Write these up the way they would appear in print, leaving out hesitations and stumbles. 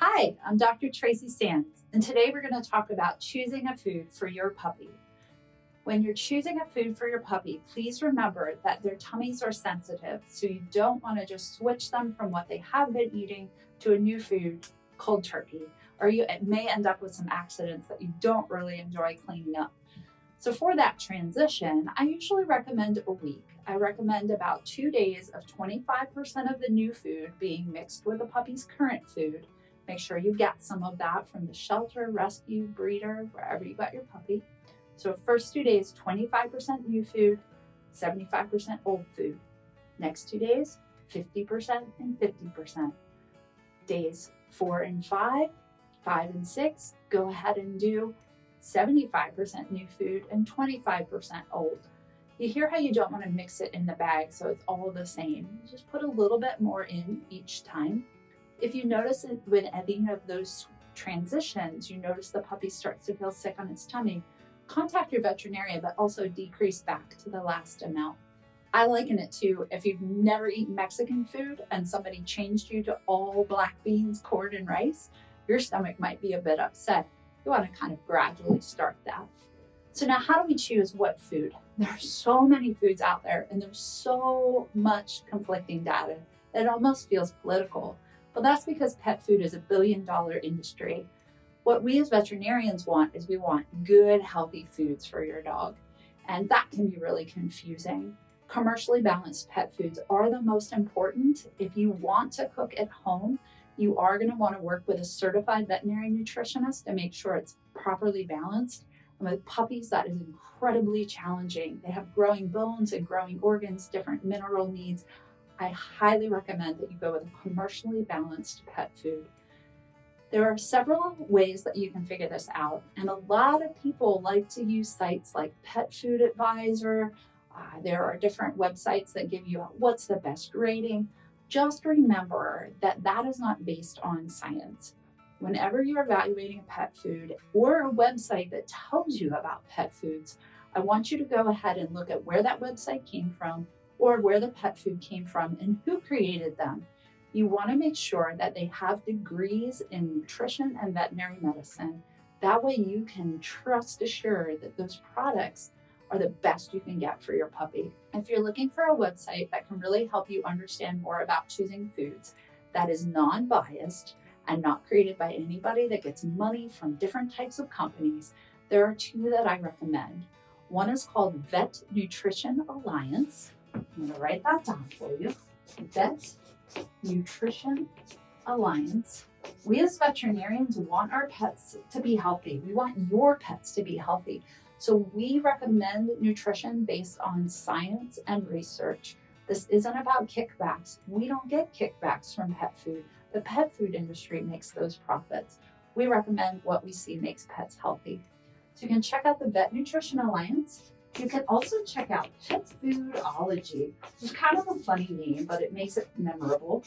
Hi, I'm Dr. Tracy Sands, and today we're going to talk about choosing a food for your puppy. When you're choosing a food for your puppy, please remember that their tummies are sensitive, so you don't want to just switch them from what they have been eating to a new food cold turkey, or it may end up with some accidents that you don't really enjoy cleaning up. So for that transition, I usually recommend a week. I recommend about 2 days of 25% of the new food being mixed with the puppy's current food. Make sure you get some of that from the shelter, rescue, breeder, wherever you got your puppy. So first 2 days, 25% new food, 75% old food. Next 2 days, 50% and 50%. Days 4 and 5, 5 and 6, go ahead and do 75% new food and 25% old. You hear how you don't want to mix it in the bag so it's all the same. Just put a little bit more in each time. If you notice it with any of those transitions, you notice the puppy starts to feel sick on its tummy, contact your veterinarian, but also decrease back to the last amount. I liken it to if you've never eaten Mexican food and somebody changed you to all black beans, corn, and rice, your stomach might be a bit upset. You want to kind of gradually start that. So now how do we choose what food? There are so many foods out there and there's so much conflicting data that it almost feels political. But that's because pet food is $1 billion industry. What we as veterinarians want is we want good, healthy foods for your dog. And that can be really confusing. Commercially balanced pet foods are the most important. If you want to cook at home, you are going to want to work with a certified veterinary nutritionist to make sure it's properly balanced. And with puppies, that is incredibly challenging. They have growing bones and growing organs, different mineral needs. I highly recommend that you go with a commercially balanced pet food. There are several ways that you can figure this out. And a lot of people like to use sites like Pet Food Advisor. There are different websites that give you what's the best rating. Just remember that that is not based on science. Whenever you're evaluating a pet food or a website that tells you about pet foods, I want you to go ahead and look at where that website came from or where the pet food came from and who created them. You want to make sure that they have degrees in nutrition and veterinary medicine. That way you can trust assured that those products are the best you can get for your puppy. If you're looking for a website that can really help you understand more about choosing foods that is non-biased and not created by anybody that gets money from different types of companies, there are 2 that I recommend. One is called Vet Nutrition Alliance. I'm going to write that down for you. Vet Nutrition Alliance. We as veterinarians want our pets to be healthy. We want your pets to be healthy. So we recommend nutrition based on science and research. This isn't about kickbacks. We don't get kickbacks from pet food. The pet food industry makes those profits. We recommend what we see makes pets healthy. So you can check out the Vet Nutrition Alliance. You can also check out Pet Foodology. It's kind of a funny name, but it makes it memorable.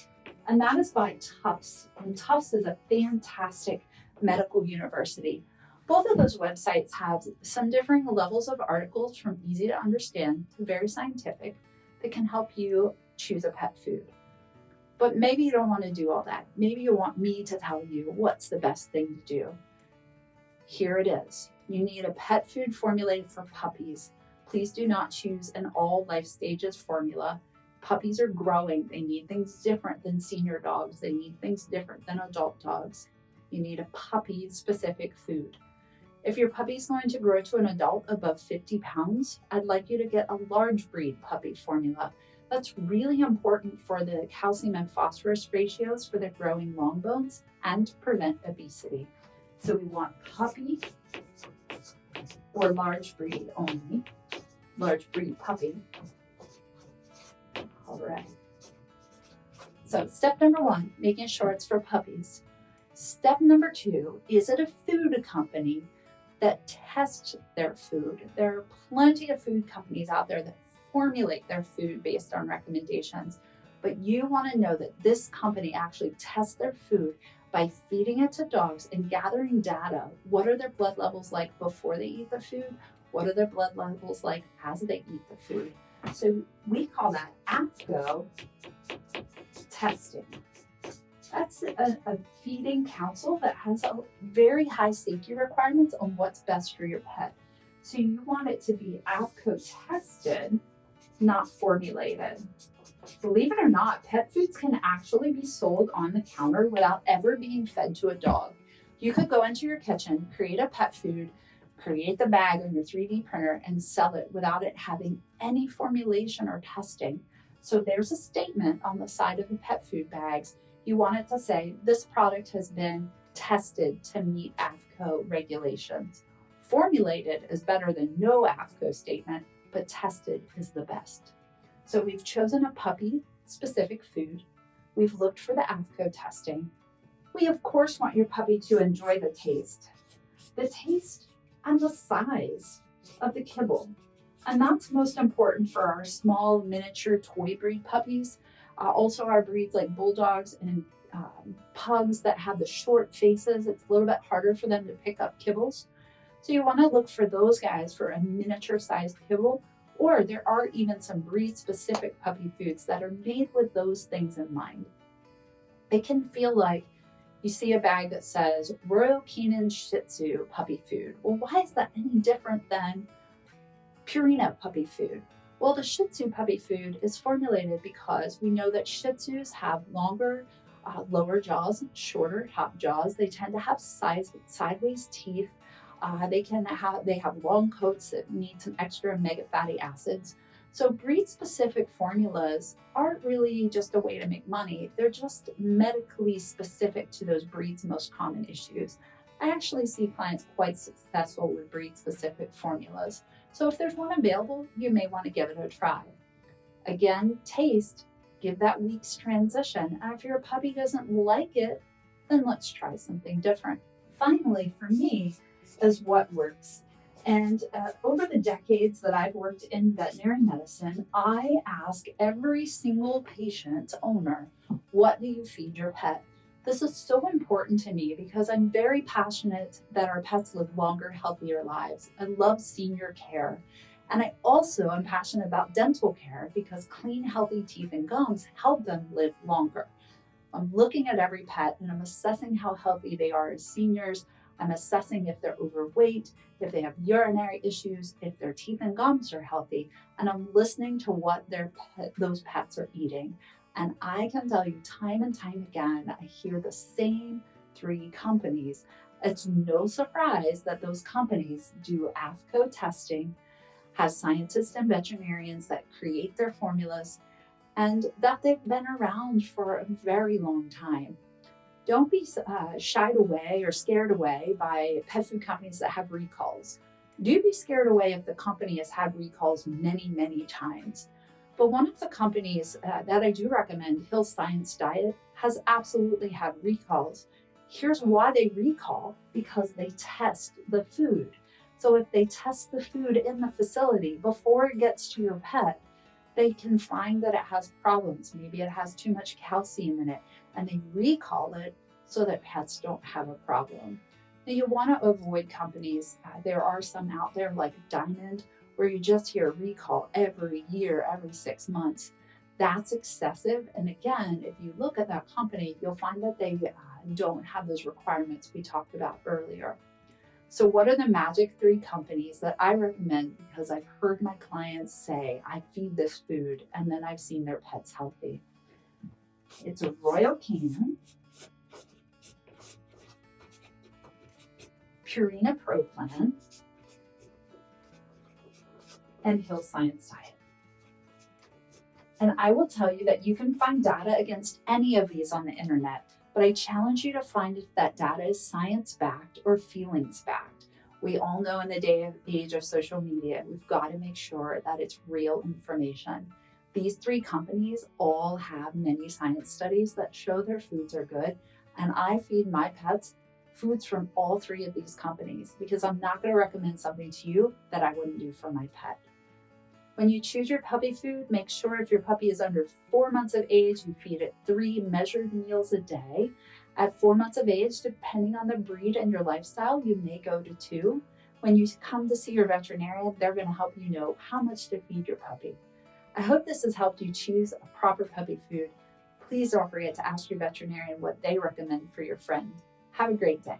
And that is by Tufts. And Tufts is a fantastic medical university. Both of those websites have some differing levels of articles from easy to understand to very scientific that can help you choose a pet food. But maybe you don't want to do all that. Maybe you want me to tell you what's the best thing to do. Here it is. You need a pet food formulated for puppies. Please do not choose an all life stages formula. Puppies are growing. They need things different than senior dogs. They need things different than adult dogs. You need a puppy specific food. If your puppy is going to grow to an adult above 50 pounds, I'd like you to get a large breed puppy formula. That's really important for the calcium and phosphorus ratios for their growing long bones and to prevent obesity. So we want puppy or large breed only, large breed puppy. All right. So step number 1, making sure it's for puppies. Step number 2, is it a food company that tests their food? There are plenty of food companies out there that formulate their food based on recommendations, but you want to know that this company actually tests their food by feeding it to dogs and gathering data. What are their blood levels like before they eat the food? What are their blood levels like as they eat the food? So we call that AAFCO testing. That's a feeding council that has a very high safety requirements on what's best for your pet. So you want it to be AAFCO tested, not formulated. Believe it or not, pet foods can actually be sold on the counter without ever being fed to a dog. You could go into your kitchen, create a pet food, create the bag on your 3D printer, and sell it without it having any formulation or testing. So there's a statement on the side of the pet food bags. You want it to say, this product has been tested to meet AAFCO regulations. Formulated is better than no AAFCO statement, but tested is the best. So we've chosen a puppy-specific food. We've looked for the AAFCO testing. We, of course, want your puppy to enjoy the taste and the size of the kibble. And that's most important for our small miniature toy breed puppies. Also our breeds like bulldogs and pugs that have the short faces. It's a little bit harder for them to pick up kibbles. So you want to look for those guys for a miniature sized kibble, or there are even some breed specific puppy foods that are made with those things in mind. It can feel like you see a bag that says Royal Canin Shih Tzu puppy food. Well, why is that any different than Purina puppy food? Well, the Shih Tzu puppy food is formulated because we know that Shih Tzus have longer lower jaws and shorter top jaws. They tend to have sideways teeth. They have long coats that need some extra omega fatty acids. So breed-specific formulas aren't really just a way to make money. They're just medically specific to those breeds' most common issues. I actually see clients quite successful with breed-specific formulas. So if there's one available, you may want to give it a try. Again, taste, give that week's transition. And if your puppy doesn't like it, then let's try something different. Finally, for me, is what works. And over the decades that I've worked in veterinary medicine, I ask every single patient owner, what do you feed your pet? This is so important to me because I'm very passionate that our pets live longer, healthier lives. I love senior care. And I also am passionate about dental care because clean, healthy teeth and gums help them live longer. I'm looking at every pet and I'm assessing how healthy they are as seniors. I'm assessing if they're overweight, if they have urinary issues, if their teeth and gums are healthy, and I'm listening to what those pets are eating. And I can tell you time and time again, I hear the same 3 companies. It's no surprise that those companies do AAFCO testing, have scientists and veterinarians that create their formulas, and that they've been around for a very long time. Don't be shied away or scared away by pet food companies that have recalls. Do be scared away if the company has had recalls many, many times. But one of the companies that I do recommend, Hill Science Diet, has absolutely had recalls. Here's why they recall: because they test the food. So if they test the food in the facility before it gets to your pet, they can find that it has problems. Maybe it has too much calcium in it, and they recall it so that pets don't have a problem. Now you want to avoid companies. There are some out there like Diamond, where you just hear recall every year, every 6 months. That's excessive. And again, if you look at that company, you'll find that they don't have those requirements we talked about earlier. So what are the magic 3 companies that I recommend because I've heard my clients say, I feed this food, and then I've seen their pets healthy? It's a Royal Canin, Purina Pro Plan, and Hill Science Diet. And I will tell you that you can find data against any of these on the internet, but I challenge you to find if that data is science-backed or feelings-backed. We all know in the age of social media, we've got to make sure that it's real information. These 3 companies all have many science studies that show their foods are good, and I feed my pets foods from all 3 of these companies because I'm not going to recommend something to you that I wouldn't do for my pet. When you choose your puppy food, make sure if your puppy is under 4 months of age, you feed it 3 measured meals a day. At 4 months of age, depending on the breed and your lifestyle, you may go to 2. When you come to see your veterinarian, they're going to help you know how much to feed your puppy. I hope this has helped you choose a proper puppy food. Please don't forget to ask your veterinarian what they recommend for your friend. Have a great day.